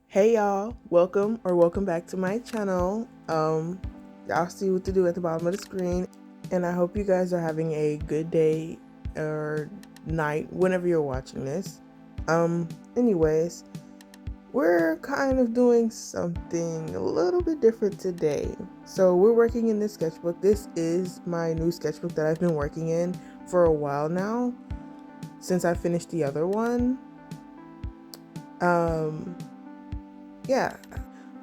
Hey y'all, welcome back to my channel. Y'all see what to do at the bottom of the screen, and I hope you guys are having a good day or night whenever you're watching this. Anyways, we're kind of doing something a little bit different today. So we're working in this sketchbook. This is my new sketchbook that I've been working in for a while now, since I finished the other one. Yeah,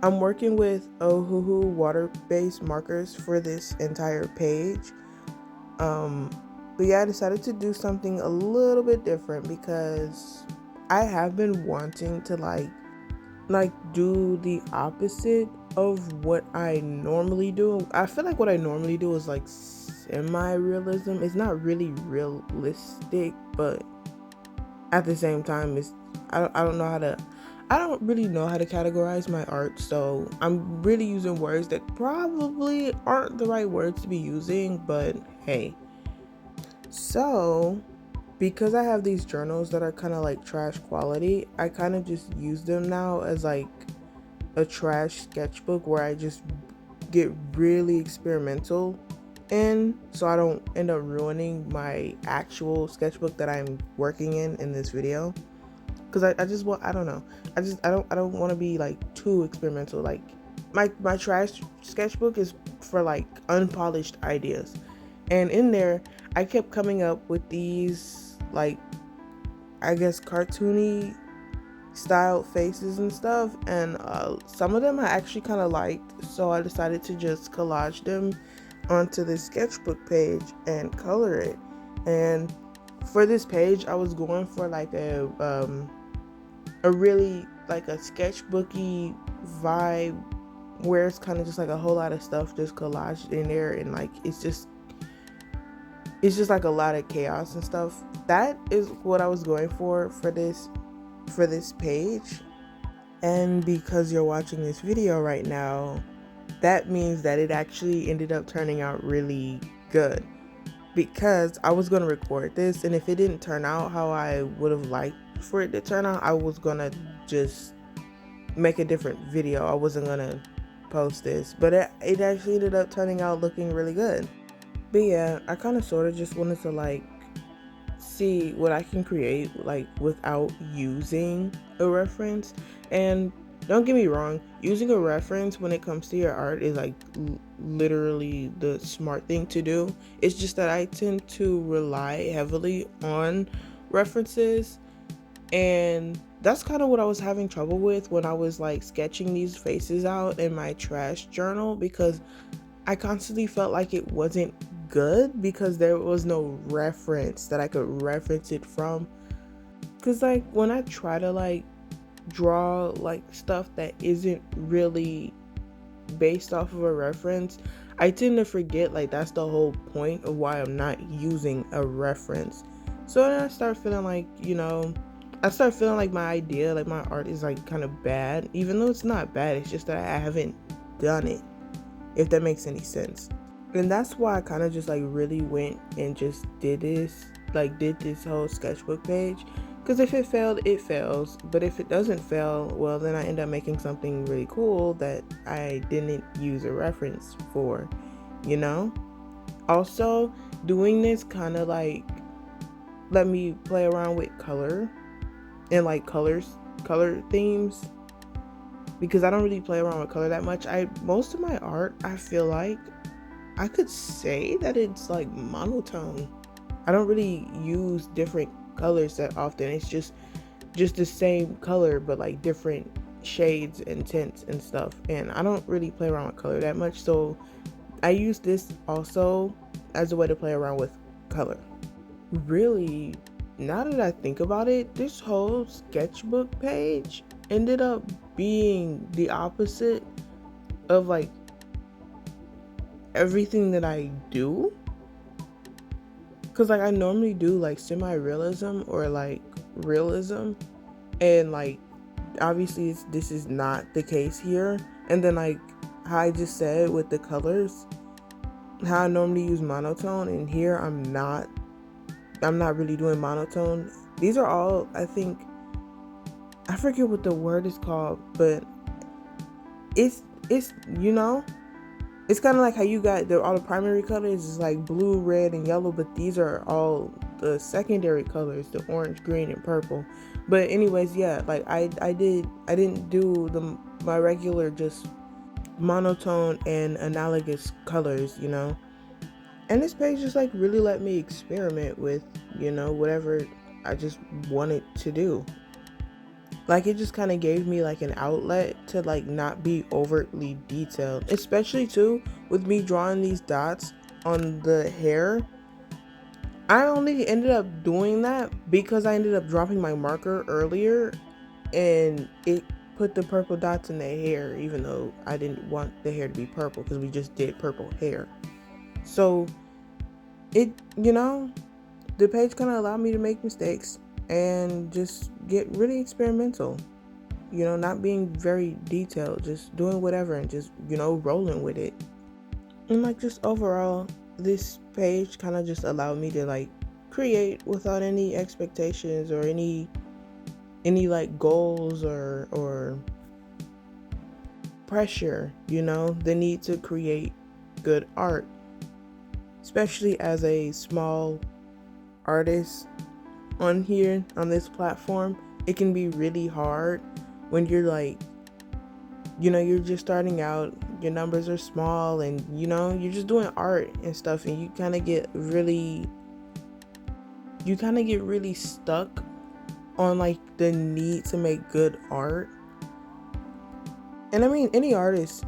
I'm working with Ohuhu water-based markers for this entire page. But yeah, I decided to do something a little bit different because I have been wanting to like do the opposite of what I normally do. I feel like what I normally do is like semi-realism. It's not really realistic, but at the same time I don't really know how to categorize my art, so I'm really using words that probably aren't the right words to be using, but hey. So because I have these journals that are kind of like trash quality, I kind of just use them now as like a trash sketchbook where I just get really experimental in, so I don't end up ruining my actual sketchbook that I'm working in this video. Because I just want, I don't know, I don't want to be like too experimental. Like my trash sketchbook is for like unpolished ideas, and in there I kept coming up with these like, I guess, cartoony styled faces and stuff, and some of them I actually kind of liked, so I decided to just collage them onto the sketchbook page and color it. And for this page I was going for like a really like a sketchbooky vibe where it's kind of just like a whole lot of stuff just collaged in there, and like it's just like a lot of chaos and stuff. That is what I was going for this page. And because you're watching this video right now, that means that it actually ended up turning out really good, because I was going to record this, and if it didn't turn out how I would have liked for it to turn out, I was going to just make a different video. I wasn't going to post this, but it actually ended up turning out looking really good. But yeah, I kind of sort of just wanted to like see what I can create like without using a reference. And don't get me wrong, using a reference when it comes to your art is like literally the smart thing to do. It's just that I tend to rely heavily on references, and that's kind of what I was having trouble with when I was like sketching these faces out in my trash journal, because I constantly felt like it wasn't good because there was no reference that I could reference it from. Because like when I try to like draw like stuff that isn't really based off of a reference, I tend to forget like that's the whole point of why I'm not using a reference. So then I start feeling like, my idea, like my art is like kind of bad, even though it's not bad. It's just that I haven't done it, if that makes any sense. And that's why I kind of just like really went and just did this whole sketchbook page. Because if it failed, it fails. But if it doesn't fail, well, then I end up making something really cool that I didn't use a reference for, you know? Also, doing this kind of like let me play around with color and like color themes, because I don't really play around with color that much. Most of my art, I feel like I could say that it's like monotone. I don't really use different colors that often. It's just the same color but like different shades and tints and stuff. And I don't really play around with color that much, so I use this also as a way to play around with color. Really, now that I think about it, this whole sketchbook page ended up being the opposite of like everything that I do. Because like I normally do like semi-realism or like realism, and like obviously this is not the case here. And then like how I just said with the colors, how I normally use monotone, and here I'm not really doing monotone. These are all, I think, I forget what the word is called, but it's you know, it's kind of like how you got all the primary colors is like blue, red, and yellow, but these are all the secondary colors, the orange, green, and purple. But anyways, yeah, like I didn't do my regular just monotone and analogous colors, you know. And this page just like really let me experiment with, you know, whatever I just wanted to do. Like it just kind of gave me like an outlet to like not be overtly detailed, especially too with me drawing these dots on the hair. I only ended up doing that because I ended up dropping my marker earlier and it put the purple dots in the hair, even though I didn't want the hair to be purple because we just did purple hair. So it, you know, the page kind of allowed me to make mistakes and just get really experimental, you know, not being very detailed, just doing whatever and just, you know, rolling with it. And like just overall, this page kind of just allowed me to like create without any expectations or any like goals or pressure, you know, the need to create good art, especially as a small artist on here on this platform. It can be really hard when you're like, you know, you're just starting out, your numbers are small, and you know, you're just doing art and stuff, and you kind of get really stuck on like the need to make good art. And I mean, any artist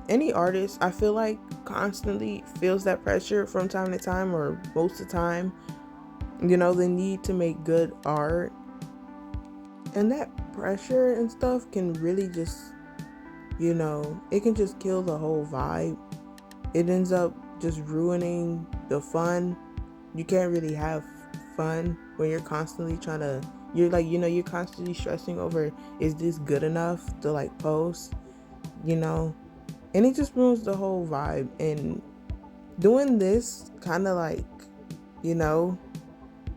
I feel like constantly feels that pressure from time to time, or most of the time, you know, the need to make good art. And that pressure and stuff can really just, you know, it can just kill the whole vibe. It ends up just ruining the fun. You can't really have fun when you're constantly you're like, you know, you're constantly stressing over, is this good enough to like post, you know? And it just ruins the whole vibe. And doing this kind of like, you know,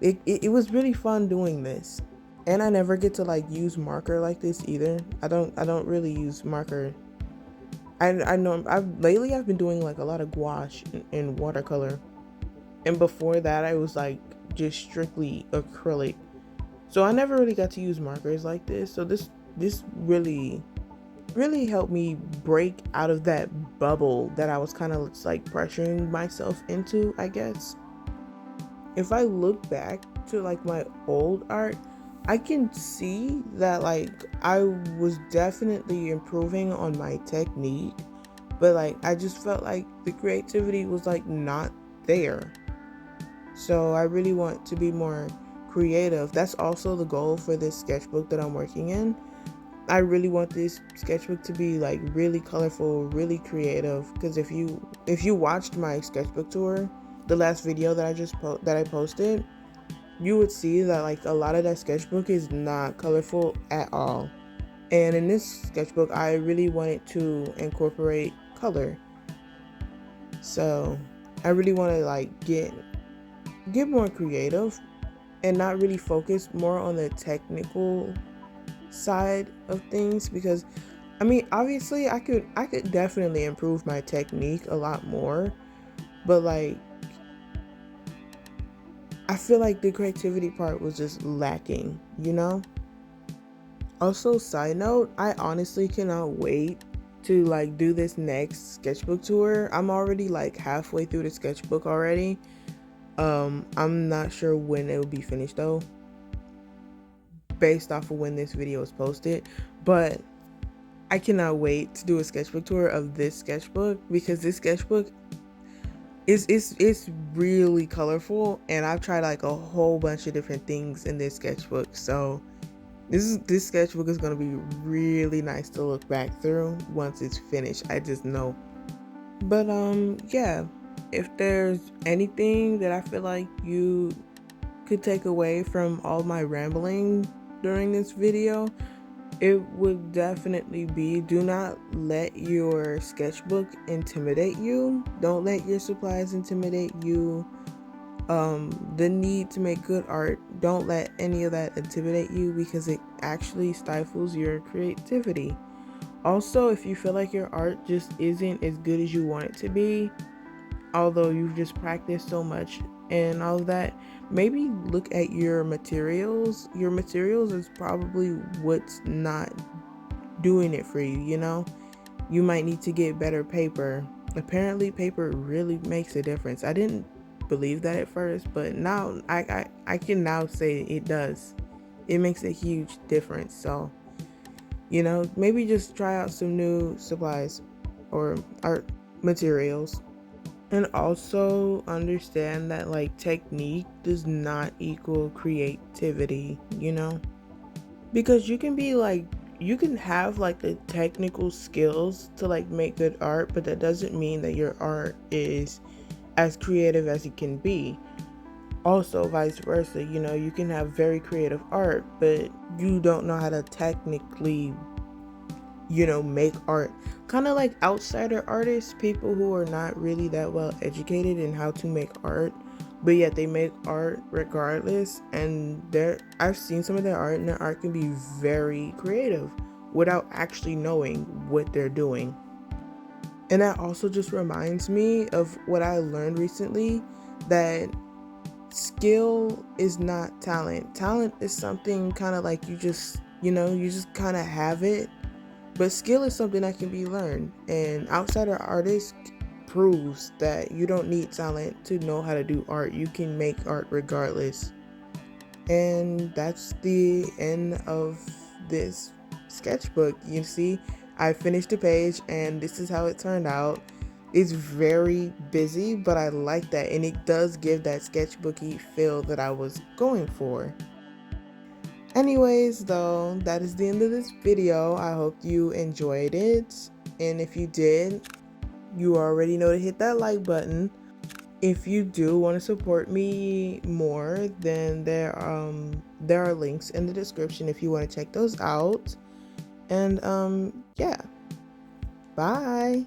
it was really fun doing this. And I never get to like use marker like this either. I don't really use marker. I know I've been doing like a lot of gouache and watercolor, and before that I was like just strictly acrylic, so I never really got to use markers like this. So this really helped me break out of that bubble that I was kind of like pressuring myself into, I guess. If I look back to like my old art, I can see that like I was definitely improving on my technique, but like I just felt like the creativity was like not there. So I really want to be more creative. That's also the goal for this sketchbook that I'm working in. I really want this sketchbook to be like really colorful, really creative, because if you watched my sketchbook tour, the last video that I posted, you would see that like a lot of that sketchbook is not colorful at all. And in this sketchbook, I really wanted to incorporate color. So I really want to like get more creative and not really focus more on the technical side of things, because I mean, obviously I could definitely improve my technique a lot more, but like I feel like the creativity part was just lacking, you know? Also, side note, I honestly cannot wait to like do this next sketchbook tour. I'm already like halfway through the sketchbook already. I'm not sure when it will be finished though, based off of when this video is posted, but I cannot wait to do a sketchbook tour of this sketchbook, because this sketchbook it's really colorful, and I've tried like a whole bunch of different things in this sketchbook. So this sketchbook is going to be really nice to look back through once it's finished. I just know. But yeah, if there's anything that I feel like you could take away from all my rambling during this video, it would definitely be, do not let your sketchbook intimidate you. Don't let your supplies intimidate you. The need to make good art, don't let any of that intimidate you, because it actually stifles your creativity. Also, if you feel like your art just isn't as good as you want it to be, although you've just practiced so much and all of that, maybe look at your materials. Your materials is probably what's not doing it for you, you know? You might need to get better paper. Apparently, paper really makes a difference. I didn't believe that at first, but now I can now say it does. It makes a huge difference. So, you know, maybe just try out some new supplies or art materials. And also understand that like technique does not equal creativity, you know? Because you can have like the technical skills to like make good art, but that doesn't mean that your art is as creative as it can be. Also vice versa, you know, you can have very creative art, but you don't know how to technically, you know, make art. Kind of like outsider artists, people who are not really that well educated in how to make art, but yet they make art regardless. And I've seen some of their art, and their art can be very creative without actually knowing what they're doing. And that also just reminds me of what I learned recently, that skill is not talent. Talent is something kind of like you just, you know, you just kind of have it, but skill is something that can be learned, and outsider artist proves that you don't need talent to know how to do art. You can make art regardless. And that's the end of this sketchbook. You see, I finished the page and this is how it turned out. It's very busy, but I like that, and it does give that sketchbooky feel that I was going for. Anyways, though, that is the end of this video. I hope you enjoyed it. And if you did, you already know to hit that like button. If you do want to support me more, then there are links in the description if you want to check those out. And yeah. Bye.